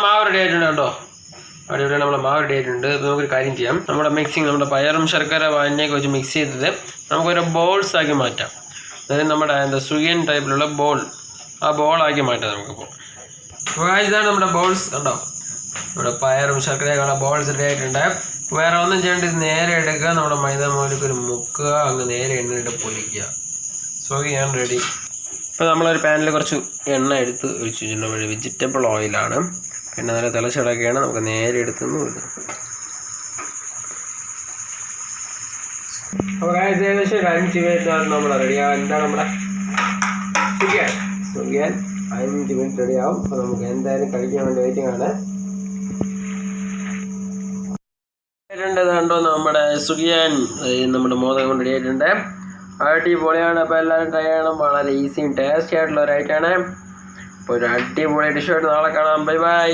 മാവ് റെഡി ആയിട്ടുണ്ട് കേട്ടോ. അടിപൊളി നമ്മുടെ മാവ് റെഡി ആയിട്ടുണ്ട്. ഇപ്പോൾ നമുക്കൊരു കാര്യം ചെയ്യാം. നമ്മുടെ മിക്സിങ് നമ്മുടെ പയറും ശർക്കര പാനിയൊക്കെ വെച്ച് മിക്സ് ചെയ്തത് നമുക്കൊരു ബോൾസ് ആക്കി മാറ്റാം. അതായത് നമ്മുടെ സുഗിയൻ ടൈപ്പിലുള്ള ബോൾ, ആ ബോളാക്കി മാറ്റാം നമുക്കിപ്പോൾ. അപ്പോൾ ഇതാണ് നമ്മുടെ ബോൾസ് കണ്ടോ. നമ്മുടെ പയറും ശർക്കരയൊക്കെയുള്ള ബോൾസ് റെഡി ആയിട്ടുണ്ട്. വേറെ ഒന്നും ചെയ്യേണ്ട, ഇത് നേരെ എടുക്കുക, നമ്മുടെ മൈദാമാവിലേക്ക് ഒരു മുക്കുക, അങ്ങ് നേരെ എണ്ണയിട്ട് പൊരിക്കുക. സുഗിയൻ റെഡി. ഇപ്പോൾ നമ്മളൊരു പാനിൽ കുറച്ച് എണ്ണ എടുത്ത് ഒഴിച്ച് വെച്ചിട്ടുണ്ട്. വെജിറ്റബിൾ ഓയിലാണ്. പിന്നെ നല്ല തിളച്ചിടക്കുകയാണ്. നമുക്ക് നേരെ എടുത്തുനിന്ന് വിടും. അപ്പോൾ ഏകദേശം ഒരു 5 മിനിറ്റ് നമ്മൾ റെഡിയാകും. എന്താണ് നമ്മുടെ സുഗിയൻ 5 മിനിറ്റ് റെഡിയാവും. അപ്പോൾ നമുക്ക് എന്തായാലും കഴിക്കാൻ വേണ്ടി വെയിറ്റിംഗ് ആണ്. കണ്ടോ നമ്മുടെ സുഗിയൻ നമ്മുടെ മോദകം കൊണ്ട് റെഡി ആയിട്ടുണ്ട്. അടിപൊളിയാണ്. അപ്പോൾ എല്ലാവരും ട്രൈ ചെയ്യണം. വളരെ ഈസിയും ടേസ്റ്റി ആയിട്ടുള്ള ഒരു ഐറ്റമാണ്. അപ്പോൾ ഒരു അടിപൊളി ഡിഷായിട്ട് നാളെ കാണാം. Bye bye.